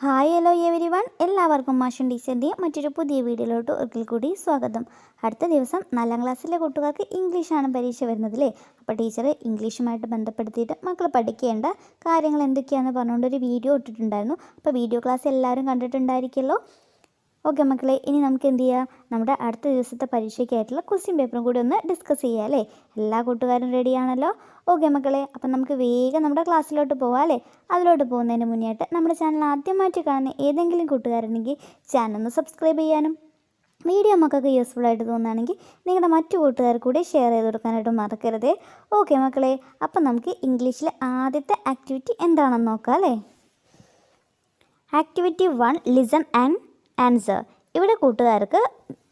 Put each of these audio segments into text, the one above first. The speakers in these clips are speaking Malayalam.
ഹായ് ഹലോ എവരി വൺ, എല്ലാവർക്കും മാഷൻ ടീച്ചറിൻ്റെ മറ്റൊരു പുതിയ വീഡിയോയിലോട്ട് ഒരിക്കൽ കൂടി സ്വാഗതം. അടുത്ത ദിവസം 4ാം ക്ലാസ്സിലെ കൂട്ടുകാർക്ക് ഇംഗ്ലീഷാണ് പരീക്ഷ വരുന്നതല്ലേ. അപ്പോൾ ടീച്ചർ ഇംഗ്ലീഷുമായിട്ട് ബന്ധപ്പെടുത്തിയിട്ട് മക്കൾ പഠിക്കേണ്ട കാര്യങ്ങൾ എന്തൊക്കെയാണെന്ന് പറഞ്ഞുകൊണ്ടൊരു വീഡിയോ ഇട്ടിട്ടുണ്ടായിരുന്നു. അപ്പോൾ വീഡിയോ ക്ലാസ് എല്ലാവരും കണ്ടിട്ടുണ്ടായിരിക്കുമല്ലോ. ഓക്കെ മക്കളെ, ഇനി നമുക്ക് എന്ത് ചെയ്യാം, നമ്മുടെ അടുത്ത ദിവസത്തെ പരീക്ഷയ്ക്കായിട്ടുള്ള ക്വസ്റ്റ്യൻ പേപ്പറും കൂടി ഒന്ന് ഡിസ്കസ് ചെയ്യാം അല്ലേ. എല്ലാ കൂട്ടുകാരും റെഡിയാണല്ലോ. ഓക്കെ മക്കളെ, അപ്പം നമുക്ക് വേഗം നമ്മുടെ ക്ലാസ്സിലോട്ട് പോകാം അല്ലേ. അതിലോട്ട് പോകുന്നതിന് മുന്നേയായിട്ട് നമ്മുടെ ചാനൽ ആദ്യമായിട്ട് കാണുന്ന ഏതെങ്കിലും കൂട്ടുകാരുണ്ടെങ്കിൽ ചാനൽ ഒന്ന് സബ്സ്ക്രൈബ് ചെയ്യാനും വീഡിയോ മക്കൾക്ക് യൂസ്ഫുൾ ആയിട്ട് തോന്നുകയാണെങ്കിൽ നിങ്ങളുടെ മറ്റു കൂട്ടുകാർ കൂടി ഷെയർ ചെയ്ത് കൊടുക്കാനായിട്ട് മറക്കരുത്. ഓക്കെ മക്കളെ, അപ്പം നമുക്ക് ഇംഗ്ലീഷിലെ ആദ്യത്തെ ആക്ടിവിറ്റി എന്താണെന്ന് നോക്കാം അല്ലേ. Activity 1, listen and answer. ഇവിടെ കൂട്ടുകാർക്ക്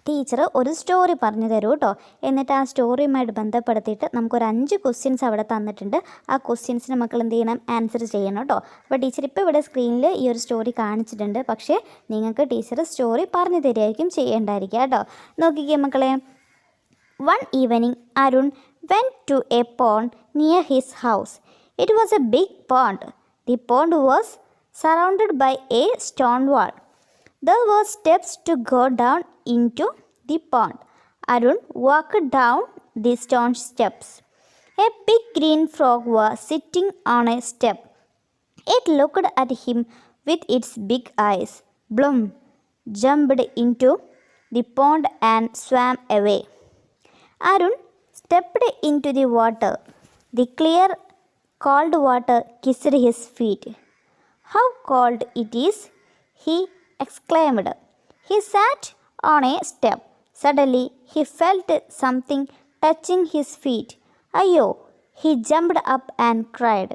ടീച്ചർ ഒരു സ്റ്റോറി പറഞ്ഞു തരൂ കേട്ടോ. എന്നിട്ട് ആ സ്റ്റോറിയുമായിട്ട് ബന്ധപ്പെടുത്തിയിട്ട് നമുക്കൊരു 5 ക്വസ്റ്റ്യൻസ് അവിടെ തന്നിട്ടുണ്ട്. ആ ക്വസ്റ്റ്യൻസിന് മക്കൾ എന്ത് ചെയ്യണം, ആൻസർ ചെയ്യണം കേട്ടോ. അപ്പോൾ ടീച്ചർ ഇപ്പോൾ ഇവിടെ സ്ക്രീനിൽ ഈ ഒരു സ്റ്റോറി കാണിച്ചിട്ടുണ്ട്. പക്ഷേ നിങ്ങൾക്ക് ടീച്ചർ സ്റ്റോറി പറഞ്ഞു തരുമായിരിക്കും ചെയ്യേണ്ടായിരിക്കുക കേട്ടോ. നോക്കിക്കേ മക്കളെ. One evening, Arun went to a pond near his house. It was a big pond. The pond was surrounded by a stone wall. There were steps to go down into the pond. Arun walked down the stone steps. A big green frog was sitting on a step. It looked at him with its big eyes. Bloom jumped into the pond and swam away. Arun stepped into the water. The clear, cold water kissed his feet. "How cold it is!" he exclaimed. He sat on a step. Suddenly, he felt something touching his feet. "Ayyo!" He jumped up and cried.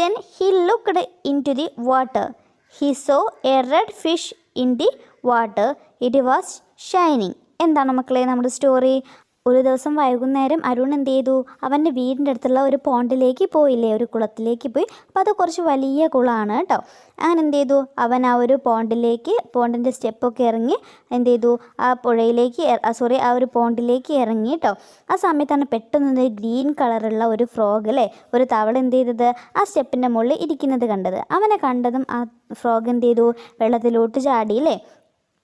Then he looked into the water. He saw a red fish in the water. It was shining. എന്താണ് മക്കളെ നമ്മുടെ സ്റ്റോറി? ഒരു ദിവസം വൈകുന്നേരം അരുൺ എന്ത് ചെയ്തു, അവൻ്റെ വീടിൻ്റെ അടുത്തുള്ള ഒരു പോണ്ടിലേക്ക് പോയില്ലേ, ഒരു കുളത്തിലേക്ക് പോയി. അപ്പോൾ അത് കുറച്ച് വലിയ കുളമാണ് കേട്ടോ. അങ്ങനെ എന്ത് ചെയ്തു, അവൻ ആ ഒരു പോണ്ടിൻ്റെ സ്റ്റെപ്പൊക്കെ ഇറങ്ങി എന്ത് ചെയ്തു, ആ പുഴയിലേക്ക് ആ ഒരു പോണ്ടിലേക്ക് ഇറങ്ങി കേട്ടോ. ആ സമയത്താണ് പെട്ടെന്ന് ഗ്രീൻ കളറുള്ള ഒരു ഫ്രോഗ് അല്ലേ, ഒരു തവള എന്ത് ചെയ്തത്, ആ സ്റ്റെപ്പിൻ്റെ മുകളിൽ ഇരിക്കുന്നത് കണ്ടത്. അവനെ കണ്ടതും ആ ഫ്രോഗ് എന്ത് ചെയ്തു, വെള്ളത്തിലോട്ട് ചാടിയില്ലേ.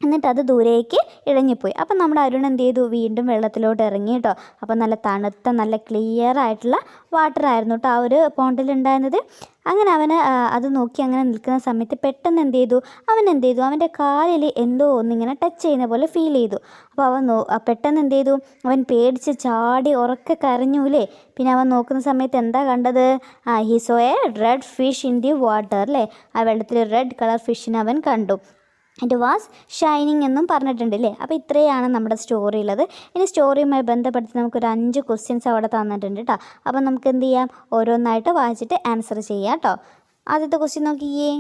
എന്നിട്ട് അത് ദൂരേക്ക് ഇഴഞ്ഞിപ്പോയി. അപ്പം നമ്മുടെ അരുൺ എന്ത് ചെയ്തു, വീണ്ടും വെള്ളത്തിലോട്ട് ഇറങ്ങി കേട്ടോ. അപ്പം നല്ല തണുത്ത നല്ല ക്ലിയർ ആയിട്ടുള്ള വാട്ടർ ആയിരുന്നു കേട്ടോ ആ ഒരു പോണ്ടിലുണ്ടായിരുന്നത്. അങ്ങനെ അവന് അത് നോക്കി അങ്ങനെ നിൽക്കുന്ന സമയത്ത് പെട്ടെന്ന് എന്ത് ചെയ്തു, അവൻ്റെ കാലിൽ എന്തോ ഒന്നിങ്ങനെ ടച്ച് ചെയ്യുന്ന പോലെ ഫീൽ ചെയ്തു. അപ്പോൾ അവൻ പെട്ടെന്ന് എന്ത് ചെയ്തു, അവൻ പേടിച്ച് ചാടി ഉറക്കെ കരഞ്ഞൂലേ. പിന്നെ അവൻ നോക്കുന്ന സമയത്ത് എന്താ കണ്ടത്, he saw A red fish in the water അല്ലേ. ആ വെള്ളത്തിൽ റെഡ് കളർ ഫിഷിനെ അവൻ കണ്ടു. ഇറ്റ് വാസ് ഷൈനിങ് എന്നും പറഞ്ഞിട്ടുണ്ട് അല്ലേ. അപ്പോൾ ഇത്രയാണ് നമ്മുടെ സ്റ്റോറി ഉള്ളത്. ഇനി സ്റ്റോറിയുമായി ബന്ധപ്പെടുത്തി നമുക്കൊരു 5 ക്വസ്റ്റ്യൻസ് അവിടെ തന്നിട്ടുണ്ട് കേട്ടോ. അപ്പോൾ നമുക്ക് എന്ത് ചെയ്യാം, ഓരോന്നായിട്ട് വായിച്ചിട്ട് ആൻസർ ചെയ്യാം കേട്ടോ. ആദ്യത്തെ ക്വസ്റ്റ്യൻ നോക്കിയേ.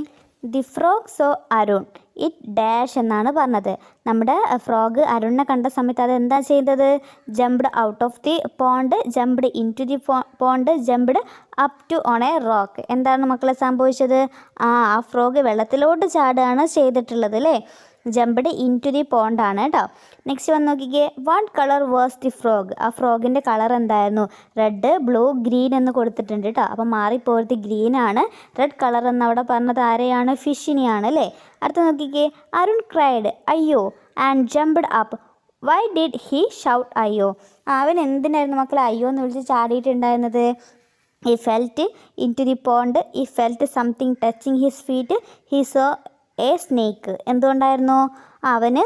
The frog so Arun it dash എന്നാണ് പറഞ്ഞത്. നമ്മുടെ ഫ്രോഗ് അരുണിനെ കണ്ട സമയത്ത് അത് എന്താ ചെയ്തത്, jumped out of the pond, jumped into the pond, jumped up to on a rock. എന്താണ് മക്കളെ സംഭവിച്ചത്, ആ ഫ്രോഗ് വെള്ളത്തിലോട്ട് ചാടുകയാണ് ചെയ്തിട്ടുള്ളത് അല്ലേ. ജംപ്ഡ് ഇൻ ടു ദി പോണ്ടാണ് കേട്ടോ. നെക്സ്റ്റ് വന്ന് നോക്കിക്കേ. What colour was the frog. ആ ഫ്രോഗിൻ്റെ കളർ എന്തായിരുന്നു, റെഡ്, ബ്ലൂ, ഗ്രീൻ എന്ന് കൊടുത്തിട്ടുണ്ട് കേട്ടോ. അപ്പം മാറിപ്പോയത് ഗ്രീനാണ്. റെഡ് കളർ എന്നവിടെ പറഞ്ഞത് ആരെയാണ്, ഫിഷിനെയാണ് അല്ലേ. അടുത്ത നോക്കിക്കേ. അരുൺ ക്രൈഡ് അയ്യോ and jumped up. Why did he shout അയ്യോ. അവൻ എന്തിനായിരുന്നു മക്കളെ അയ്യോ എന്ന് വിളിച്ച് ചാടിയിട്ടുണ്ടായിരുന്നത്. He felt into the pond. He felt something touching his feet. He saw a snake. എന്തുകൊണ്ടായിരുന്നു, അവന്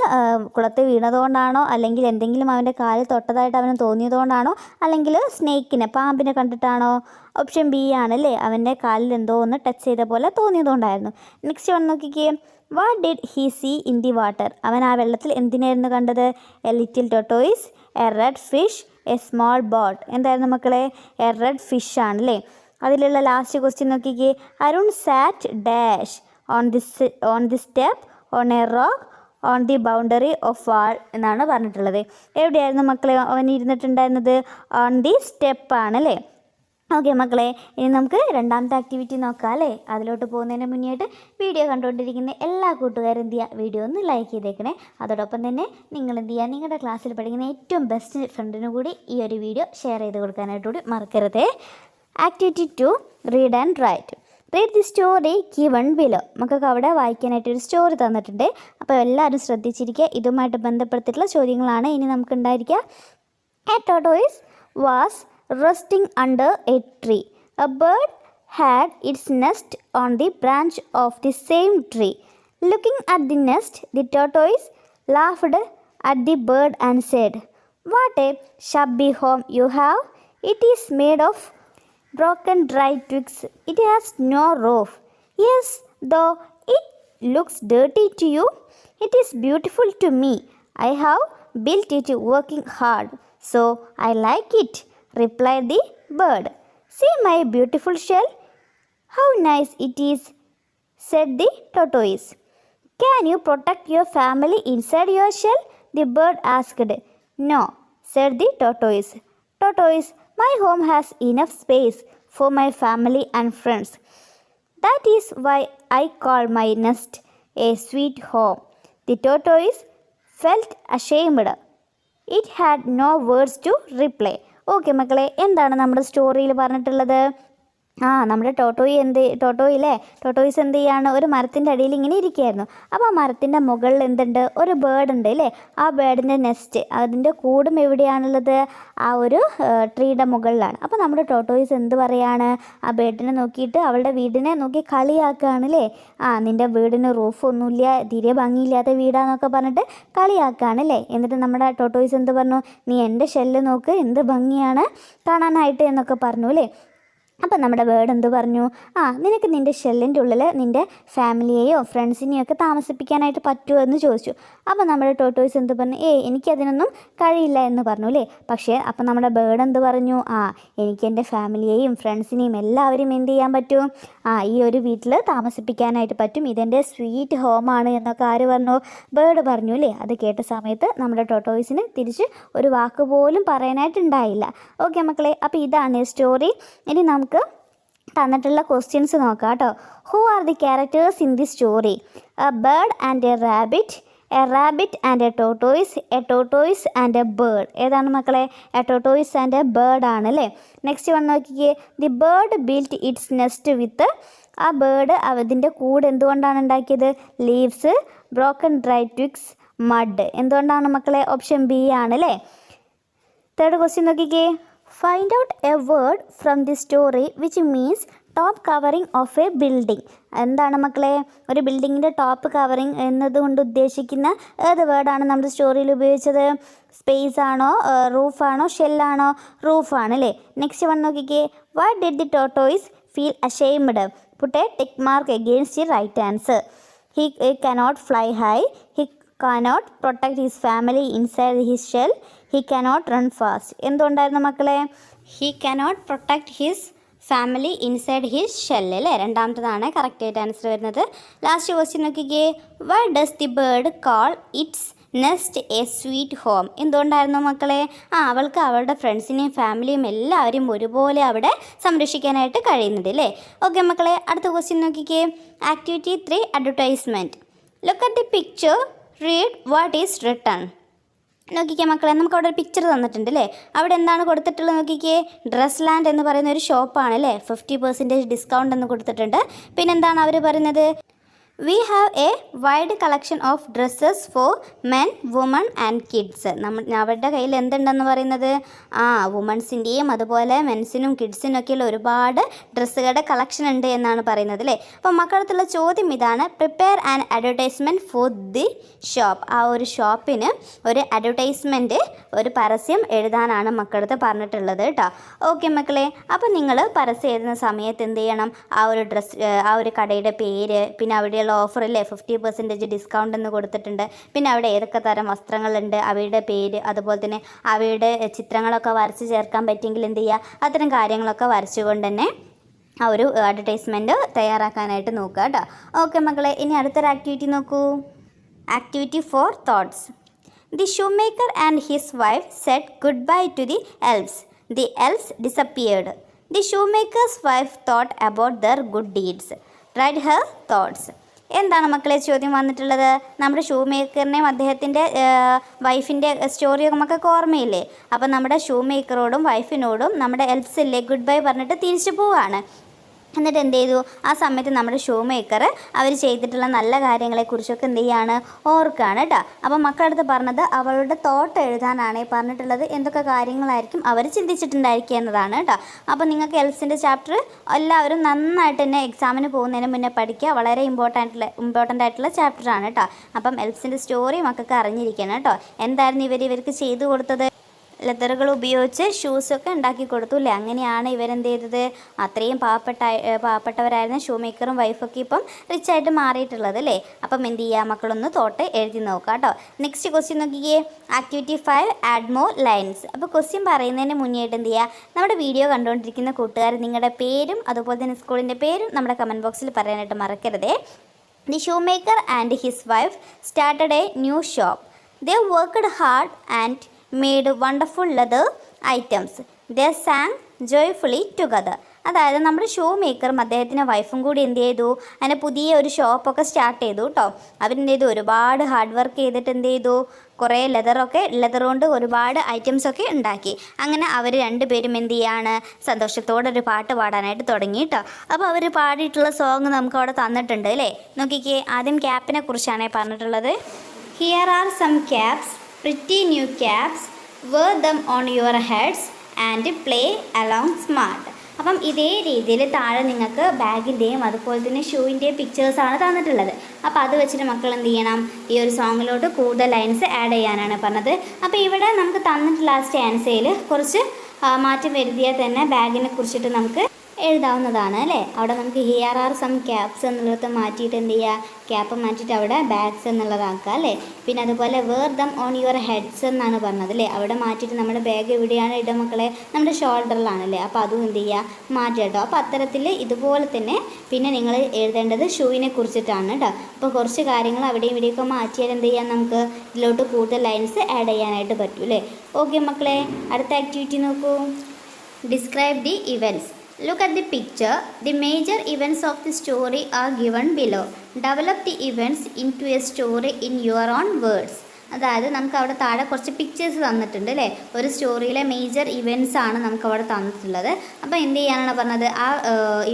കുളത്തിൽ വീണതുകൊണ്ടാണോ, അല്ലെങ്കിൽ എന്തെങ്കിലും അവൻ്റെ കാലിൽ തൊട്ടതായിട്ട് അവന് തോന്നിയതുകൊണ്ടാണോ, അല്ലെങ്കിൽ സ്നേക്കിനെ പാമ്പിനെ കണ്ടിട്ടാണോ. ഓപ്ഷൻ ബി ആണല്ലേ, അവൻ്റെ കാലിൽ എന്തോ ഒന്ന് ടച്ച് ചെയ്ത പോലെ തോന്നിയതുകൊണ്ടായിരുന്നു. നെക്സ്റ്റ് വന്ന് നോക്കിക്കേ. What did he see in the water. അവൻ ആ വെള്ളത്തിൽ എന്തിനായിരുന്നു കണ്ടത്, a little tortoise, a red fish, a small boat. എന്തായിരുന്നു മക്കളെ, എ റെഡ് ഫിഷ് ആണല്ലേ. അതിലുള്ള ലാസ്റ്റ് ക്വസ്റ്റ്യൻ നോക്കിക്കേ. അരുൺ സാറ്റ് dash on the step, on a rock, on the boundary of wall എന്നാണ് പറഞ്ഞിട്ടുള്ളത്. എവിടെയായിരുന്നു മക്കളെ അവൻ ഇരുന്നിട്ടുണ്ടായിരുന്നത്, ഓൺ ദി സ്റ്റെപ്പ് ആണല്ലേ. ഓക്കെ മക്കളെ, ഇനി നമുക്ക് രണ്ടാമത്തെ ആക്ടിവിറ്റി നോക്കാം അല്ലേ. അതിലോട്ട് പോകുന്നതിന് മുന്നേയായിട്ട് വീഡിയോ കണ്ടുകൊണ്ടിരിക്കുന്ന എല്ലാ കൂട്ടുകാരും എന്ത് ചെയ്യുക, വീഡിയോ ഒന്ന് ലൈക്ക് ചെയ്തേക്കണേ. അതോടൊപ്പം തന്നെ നിങ്ങൾ എന്ത് ചെയ്യുക, നിങ്ങളുടെ ക്ലാസ്സിൽ പഠിക്കുന്ന ഏറ്റവും ബെസ്റ്റ് ഫ്രണ്ടിന് കൂടി ഈ ഒരു വീഡിയോ ഷെയർ ചെയ്ത് കൊടുക്കാനായിട്ട് കൂടി മറക്കരുതേ. Activity 2, read and write. Read the story given below. നമുക്കൊക്കെ അവിടെ വായിക്കാനായിട്ടൊരു സ്റ്റോറി തന്നിട്ടുണ്ട്. അപ്പോൾ എല്ലാവരും ശ്രദ്ധിച്ചിരിക്കുക. ഇതുമായിട്ട് ബന്ധപ്പെടുത്തിയിട്ടുള്ള ചോദ്യങ്ങളാണ് ഇനി നമുക്ക് ഉണ്ടായിരിക്കുക. A tortoise was resting under a tree. A bird had its nest on the branch of the same tree. Looking at the nest, the tortoise laughed at the bird and said, "What a shabby home you have! It is made of broken dry twigs. It has no roof. Yes, though it looks dirty to you, it is beautiful to me. I have built it working hard, so I like it," replied the bird. "See my beautiful shell. How nice it is," said the tortoise. "Can you protect your family inside your shell?" the bird asked. "No," said the tortoise. "Tortoise, my home has enough space for my family and friends. That is why I call my nest a sweet home." The tortoise felt ashamed. It had no words to reply. Okay മക്കളെ, എന്താണ് നമ്മുടെ സ്റ്റോറിയിൽ പറഞ്ഞിട്ടുള്ളത്? നമ്മുടെ ടോട്ടോയിസ് എന്ത് ചെയ്യാണ്? ഒരു മരത്തിൻ്റെ അടിയിൽ ഇങ്ങനെ ഇരിക്കുകയായിരുന്നു. അപ്പോൾ ആ മരത്തിൻ്റെ മുകളിൽ എന്തുണ്ട്? ഒരു ബേർഡ് ഉണ്ട് അല്ലേ? ആ ബേർഡിൻ്റെ നെസ്റ്റ്, അതിൻ്റെ കൂടും എവിടെയാണുള്ളത്? ആ ഒരു ട്രീയുടെ മുകളിലാണ്. അപ്പോൾ നമ്മുടെ ടോട്ടോയിസ് എന്ത് പറയാണ്? ആ ബേർഡിനെ നോക്കിയിട്ട് അവളുടെ വീടിനെ നോക്കി കളിയാക്കുകയാണ് അല്ലേ? നിൻ്റെ വീടിന് റൂഫൊന്നുമില്ല, തീരെ ഭംഗിയില്ലാത്ത വീടാന്നൊക്കെ പറഞ്ഞിട്ട് കളിയാക്കുകയാണ് അല്ലേ? എന്നിട്ട് നമ്മുടെ ടോട്ടോയിസ് എന്ത് പറഞ്ഞു? "നീ എൻ്റെ ഷെല്ല് നോക്ക്, എന്ത് ഭംഗിയാണ് കാണാനായിട്ട്" എന്നൊക്കെ പറഞ്ഞു അല്ലേ? അപ്പം നമ്മുടെ ബേർഡ് എന്ത് പറഞ്ഞു? നിനക്ക് നിൻ്റെ ഷെല്ലിൻ്റെ ഉള്ളിൽ നിൻ്റെ ഫാമിലിയെയോ ഫ്രണ്ട്സിനെയോ ഒക്കെ താമസിപ്പിക്കാനായിട്ട് പറ്റുമോ എന്ന് ചോദിച്ചു. അപ്പോൾ നമ്മുടെ ടോട്ടോയ്സ് എന്ത് പറഞ്ഞു? എനിക്കതിനൊന്നും കഴിയില്ല എന്ന് പറഞ്ഞു അല്ലേ? പക്ഷേ അപ്പം നമ്മുടെ ബേർഡ് എന്ത് പറഞ്ഞു? എനിക്ക് എൻ്റെ ഫാമിലിയെയും ഫ്രണ്ട്സിനെയും എല്ലാവരും എന്ത് ചെയ്യാൻ പറ്റും? ഈ ഒരു വീട്ടിൽ താമസിപ്പിക്കാനായിട്ട് പറ്റും. ഇതെൻ്റെ സ്വീറ്റ് ഹോമാണ് എന്നൊക്കെ ആര് പറഞ്ഞു? ബേർഡ് പറഞ്ഞു അല്ലേ? അത് കേട്ട സമയത്ത് നമ്മുടെ ടോട്ടോയ്സിന് തിരിച്ച് ഒരു വാക്ക് പോലും പറയാനായിട്ടുണ്ടായില്ല. ഓക്കെ മക്കളെ, അപ്പോൾ ഇതാണ് സ്റ്റോറി. ഇനി നമുക്ക് തന്നിട്ടുള്ള ക്വസ്റ്റ്യൻസ് നോക്കാം കേട്ടോ. Who are the characters in the story? A bird and a rabbit, a rabbit and a tortoise and a bird. ഏതാണ് മക്കളെ? A tortoise and a bird ആണ് അല്ലേ? നെക്സ്റ്റ് വൺ നോക്കിക്കേ. The bird built its nest with. ആ ബേർഡ് അതിൻ്റെ കൂട് എന്തുകൊണ്ടാണ് ഉണ്ടാക്കിയത്? Leaves, broken dry twigs, mud. എന്തുകൊണ്ടാണ് മക്കളെ? ഓപ്ഷൻ ബി ആണ് അല്ലേ? തേർഡ് ക്വസ്റ്റ്യൻ നോക്കിക്കേ. Find out a word from the story which means top covering of A building. എന്താണ് മക്കളെ? ഒരു ബിൽഡിങ്ങിൻ്റെ ടോപ്പ് കവറിങ് എന്നതുകൊണ്ട് ഉദ്ദേശിക്കുന്ന ഏത് വേർഡാണ് നമ്മുടെ സ്റ്റോറിയിൽ ഉപയോഗിച്ചത്? സ്പേസ് ആണോ, റൂഫാണോ, ഷെല്ലാണോ? റൂഫാണ് അല്ലേ? നെക്സ്റ്റ് വൺ നോക്കിക്കേ. What did the tortoise feel ashamed? Put a tick mark against the right answer. He cannot fly high, he cannot protect his family inside his shell, he cannot run fast. എന്തുകൊണ്ടായിരുന്നു മക്കളെ? he cannot protect his family inside his shell അല്ലേ? രണ്ടാമത്തതാണ് കറക്റ്റ് ആയിട്ട് ആൻസർ വരുന്നത്. ലാസ്റ്റ് ക്വസ്റ്റ്യൻ നോക്കിക്കേ. why does the bird call its nest a sweet home? എന്തുകൊണ്ടായിരുന്നു മക്കളെ? അവൾക്ക് അവളുടെ ഫ്രണ്ട്സിനെയും ഫാമിലിയും എല്ലാവരും ഒരുപോലെ അവിടെ സംരക്ഷിക്കാനായിട്ട് കഴിയുന്നത് അല്ലേ? ഓക്കെ മക്കളെ, അടുത്ത ക്വസ്റ്റ്യൻ നോക്കിക്കേ. Activity 3 advertisement. Look at the picture, read what is written. നോക്കിക്കേ മക്കളെ, നമുക്ക് അവിടെ ഒരു പിക്ചർ തന്നിട്ടുണ്ട് അല്ലേ? അവിടെ എന്താണ് കൊടുത്തിട്ടുള്ളത് നോക്കിക്കേ. ഡ്രസ് ലാൻഡ് എന്ന് പറയുന്ന ഒരു ഷോപ്പാണ് അല്ലേ? 50% ഡിസ്കൗണ്ട് എന്ന് കൊടുത്തിട്ടുണ്ട്. പിന്നെന്താണ് അവർ പറയുന്നത്? We have a wide collection of dresses for men, women and kids. അവരുടെ കയ്യിൽ എന്തുണ്ടെന്ന് പറയുന്നത്? വുമൻസിൻ്റെയും അതുപോലെ മെൻസിനും കിഡ്സിനും ഒക്കെയുള്ള ഒരുപാട് ഡ്രസ്സുകളുടെ കളക്ഷൻ ഉണ്ട് എന്നാണ് പറയുന്നത് അല്ലേ? അപ്പോൾ മക്കളടുത്തുള്ള ചോദ്യം ഇതാണ്. Prepare an advertisement for the shop. ആ ഒരു ഷോപ്പിന് ഒരു അഡ്വർടൈസ്മെൻറ്റ്, ഒരു പരസ്യം എഴുതാനാണ് മക്കളടുത്ത് പറഞ്ഞിട്ടുള്ളത് കേട്ടോ. ഓക്കെ മക്കളെ, അപ്പോൾ നിങ്ങൾ പരസ്യം എഴുതുന്ന സമയത്ത് എന്ത് ചെയ്യണം? ആ ഒരു കടയുടെ പേര്, പിന്നെ അവിടെയുള്ള ഓഫർ അല്ലേ, 50% ഡിസ്കൗണ്ട് എന്ന് കൊടുത്തിട്ടുണ്ട്. പിന്നെ അവിടെ ഏതൊക്കെ തരം വസ്ത്രങ്ങളുണ്ട്, അവയുടെ പേര്, അതുപോലെ തന്നെ അവയുടെ ചിത്രങ്ങളൊക്കെ വരച്ച് ചേർക്കാൻ പറ്റിയെങ്കിൽ എന്ത് ചെയ്യുക? അത്തരം കാര്യങ്ങളൊക്കെ വരച്ചുകൊണ്ട് തന്നെ ആ ഒരു അഡ്വർടൈസ്മെൻറ്റ് തയ്യാറാക്കാനായിട്ട് നോക്കുക കേട്ടോ. ഓക്കെ മക്കളെ, ഇനി അടുത്തൊരു ആക്ടിവിറ്റി നോക്കൂ. Activity 4 thoughts. The shoemaker and his wife said goodbye to the elves. The elves disappeared. The shoemaker's wife thought about their good deeds. Write her thoughts. എന്താണ് മക്കളെ ചോദ്യം വന്നിട്ടുള്ളത്? നമ്മുടെ ഷൂ മേക്കറിനെയും അദ്ദേഹത്തിൻ്റെ വൈഫിൻ്റെ സ്റ്റോറിയൊക്കെ മക്കൾക്ക് ഓർമ്മയില്ലേ? അപ്പം നമ്മുടെ ഷൂ മേക്കറോടും വൈഫിനോടും നമ്മുടെ എൽഫ്സില്ലേ ഗുഡ് ബൈ പറഞ്ഞിട്ട് തിരിച്ചു പോവുകയാണ്. എന്നിട്ട് എന്ത് ചെയ്തു, ആ സമയത്ത് നമ്മുടെ ഷൂ മേക്കർ അവർ ചെയ്തിട്ടുള്ള നല്ല കാര്യങ്ങളെക്കുറിച്ചൊക്കെ എന്ത് ചെയ്യാണ്, ഓർക്കുകയാണ് കേട്ടോ. അപ്പം മക്കളടുത്ത് പറഞ്ഞത് അവളുടെ തോട്ട് എഴുതാനാണ് പറഞ്ഞിട്ടുള്ളത്. എന്തൊക്കെ കാര്യങ്ങളായിരിക്കും അവർ ചിന്തിച്ചിട്ടുണ്ടായിരിക്കുക എന്നതാണ് കേട്ടോ. അപ്പം നിങ്ങൾക്ക് എൽസിൻ്റെ ചാപ്റ്റർ എല്ലാവരും നന്നായിട്ട് തന്നെ എക്സാമിന് പോകുന്നതിന് മുന്നേ പഠിക്കുക. വളരെ ഇമ്പോർട്ടൻ്റ് ആയിട്ടുള്ള ചാപ്റ്ററാണ് കേട്ടോ. അപ്പം എൽസിൻ്റെ സ്റ്റോറി മക്കൾക്ക് അറിഞ്ഞിരിക്കണം കേട്ടോ. എന്തായിരുന്നു ഇവർക്ക് ചെയ്തു കൊടുത്തത്? ലെതറുകൾ ഉപയോഗിച്ച് ഷൂസൊക്കെ ഉണ്ടാക്കി കൊടുത്തു അല്ലേ. അങ്ങനെയാണ് ഇവരെന്ത് ചെയ്തത്, അത്രയും പാവപ്പെട്ടവരായിരുന്ന ഷൂ മേക്കറും വൈഫൊക്കെ ഇപ്പം റിച്ചായിട്ട് മാറിയിട്ടുള്ളത് അല്ലേ. അപ്പം എന്ത് ചെയ്യുക, മക്കളൊന്ന് തോട്ട് എഴുതി നോക്കാം കേട്ടോ. നെക്സ്റ്റ് ക്വസ്റ്റ്യൻ നോക്കിയേ, ആക്ടിവിറ്റി 5 ആഡ് മോർ ലൈൻസ്. അപ്പോൾ ക്വസ്റ്റ്യൻ പറയുന്നതിന് മുന്നേയായിട്ട് എന്ത് ചെയ്യുക, നമ്മുടെ വീഡിയോ കണ്ടുകൊണ്ടിരിക്കുന്ന കൂട്ടുകാർ നിങ്ങളുടെ പേരും അതുപോലെ തന്നെ സ്കൂളിൻ്റെ പേരും നമ്മുടെ കമൻറ്റ് ബോക്സിൽ പറയാനായിട്ട് മറക്കരുതേ. The shoe maker and his wife started A new shop. They worked hard and made wonderful leather items. They sang joyfully together. അതായത് നമ്മുടെ ഷൂ മേക്കറും അദ്ദേഹത്തിൻ്റെ വൈഫും കൂടി എന്ത് ചെയ്തു, അതിനെ പുതിയ ഒരു ഷോപ്പൊക്കെ സ്റ്റാർട്ട് ചെയ്തു കേട്ടോ. അവരെന്ത് ചെയ്തു, ഒരുപാട് ഹാർഡ് വർക്ക് ചെയ്തിട്ട് എന്ത് ചെയ്തു, കുറേ ലെതർ കൊണ്ട് ഒരുപാട് ഐറ്റംസൊക്കെ ഉണ്ടാക്കി. അങ്ങനെ അവർ രണ്ടുപേരും എന്ത് ചെയ്യാണ്, സന്തോഷത്തോടെ ഒരു പാട്ട് പാടാനായിട്ട് തുടങ്ങി കേട്ടോ. അപ്പോൾ അവർ പാടിയിട്ടുള്ള സോങ് നമുക്ക് അവിടെ തന്നിട്ടുണ്ട് അല്ലേ. നോക്കിക്കേ, ആദ്യം ക്യാപ്പിനെ കുറിച്ചാണ് പറഞ്ഞിട്ടുള്ളത്. Here are some caps, pretty new caps, wear them on your heads and play along smart. അപ്പം ഇതേ രീതിയിൽ താഴെ നിങ്ങൾക്ക് ബാഗിൻ്റെയും അതുപോലെ തന്നെ ഷൂവിൻ്റെയും പിക്ചേഴ്സാണ് തന്നിട്ടുള്ളത്. അപ്പോൾ അത് വെച്ചിട്ട് മക്കൾ എന്ത് ചെയ്യണം, ഈ ഒരു സോങ്ങിലോട്ട് കൂടുതൽ ലൈൻസ് ആഡ് ചെയ്യാനാണ് പറഞ്ഞത്. അപ്പോൾ ഇവിടെ നമുക്ക് തന്നിട്ടുള്ള സ്റ്റാൻസയിൽ കുറച്ച് മാറ്റം വരുത്തിയാൽ തന്നെ ബാഗിനെ കുറിച്ചിട്ട് നമുക്ക് എഴുതാവുന്നതാണ് അല്ലേ. അവിടെ നമുക്ക് ഹിയർ ആർ സം ക്യാപ്സ് എന്നുള്ളത് മാറ്റിയിട്ട് എന്ത് ചെയ്യുക, ക്യാപ്പ് മാറ്റിയിട്ട് അവിടെ ബാഗ്സ് എന്നുള്ളതാക്കുക അല്ലേ. പിന്നെ അതുപോലെ wear them on your heads എന്നാണ് പറഞ്ഞത് അല്ലേ. അവിടെ മാറ്റിയിട്ട് നമ്മുടെ ബാഗ് എവിടെയാണ് ഇടുക മക്കളെ, നമ്മുടെ ഷോൾഡറിലാണല്ലേ. അപ്പോൾ അതും എന്ത് ചെയ്യുക, മാറ്റി കേട്ടോ. അപ്പോൾ അത്തരത്തിൽ ഇതുപോലെ തന്നെ പിന്നെ നിങ്ങൾ എഴുതേണ്ടത് ഷൂവിനെ കുറിച്ചിട്ടാണ് കേട്ടോ. അപ്പോൾ കുറച്ച് കാര്യങ്ങൾ അവിടെയും ഇവിടെയൊക്കെ മാറ്റിയാൽ എന്ത് ചെയ്യാം, നമുക്ക് ഇതിലോട്ട് കൂടുതൽ ലൈൻസ് ആഡ് ചെയ്യാനായിട്ട് പറ്റും അല്ലേ. ഓക്കെ മക്കളെ, അടുത്ത ആക്ടിവിറ്റി നോക്കൂ. Describe the events. Look at the picture. The major events of the story are given below. Develop the events into a story in your own words. അതായത് നമുക്ക് അവിടെ താഴെ കുറച്ച് പിക്ചേഴ്സ് തന്നിട്ടുണ്ട് അല്ലേ. ഒരു സ്റ്റോറിയിലെ മേജർ ഇവൻറ്റ്സ് ആണ് നമുക്ക് അവിടെ തന്നിട്ടുള്ളത്. അപ്പോൾ എന്ത് ചെയ്യാനാണ് പറഞ്ഞത്, ആ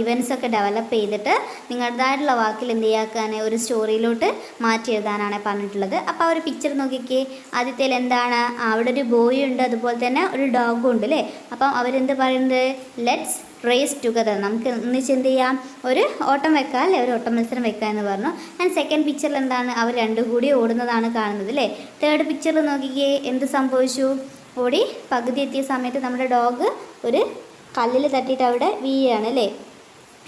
ഇവൻറ്റ്സ് ഒക്കെ ഡെവലപ്പ് ചെയ്തിട്ട് നിങ്ങളുടേതായിട്ടുള്ള വാക്കിൽ എന്ത് ചെയ്യാക്കാൻ ഒരു സ്റ്റോറിയിലോട്ട് മാറ്റി എഴുതാനാണ് പറഞ്ഞിട്ടുള്ളത്. അപ്പോൾ ആ ഒരു പിക്ചർ നോക്കിക്കേ. ആദ്യത്തേൽ എന്താണ്, അവിടെ ഒരു ബോയ് ഉണ്ട്, അതുപോലെ തന്നെ ഒരു ഡോഗും ഉണ്ട് അല്ലേ. അപ്പം അവരെന്ത് പറയുന്നത്, ലെറ്റ്സ് റേസ് ടുഗദർ, നമുക്ക് ഒന്നിച്ച് എന്ത് ചെയ്യാം, ഒരു ഓട്ടം വെക്കാം അല്ലേ, ഒരു ഓട്ടം മത്സരം വെക്കാം എന്ന് പറഞ്ഞു. ആൻഡ് സെക്കൻഡ് പിക്ചറിൽ എന്താണ്, അവർ രണ്ടും കൂടി ഓടുന്നതാണ് കാണുന്നത് അല്ലേ. തേർഡ് പിക്ചറിൽ നോക്കിക്കേ, എന്ത് സംഭവിച്ചു, ഓടി പകുതി എത്തിയ സമയത്ത് നമ്മുടെ ഡോഗ് ഒരു കല്ലിൽ തട്ടിയിട്ട് അവിടെ വീഴുകയാണ് അല്ലേ.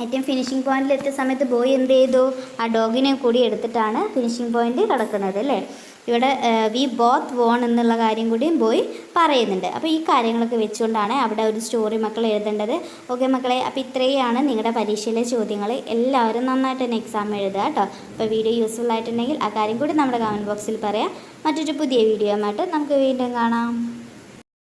ഏറ്റവും ഫിനിഷിംഗ് പോയിന്റിൽ എത്തിയ സമയത്ത് ബോയ് എന്ത് ചെയ്തു, ആ ഡോഗിനെ കൂടി എടുത്തിട്ടാണ് ഫിനിഷിംഗ് പോയിന്റ് കിടക്കുന്നത് അല്ലേ. ഇവിടെ വി ബോത്ത് വോൺ എന്നുള്ള കാര്യം കൂടിയും പോയി പറയുന്നുണ്ട്. അപ്പോൾ ഈ കാര്യങ്ങളൊക്കെ വെച്ചുകൊണ്ടാണ് അവിടെ ഒരു സ്റ്റോറി മക്കൾ എഴുതേണ്ടത്. ഓക്കെ മക്കളെ, അപ്പോൾ ഇത്രയാണ് നിങ്ങളുടെ പരീക്ഷയിലെ ചോദ്യങ്ങൾ. എല്ലാവരും നന്നായിട്ട് തന്നെ എക്സാം എഴുതുക കേട്ടോ. അപ്പോൾ വീഡിയോ യൂസ്ഫുൾ ആയിട്ടുണ്ടെങ്കിൽ ആ കാര്യം കൂടി നമ്മുടെ കമൻറ്റ് ബോക്സിൽ പറയാം. മറ്റൊരു പുതിയ വീഡിയോ ആയിട്ട് നമുക്ക് വീണ്ടും കാണാം.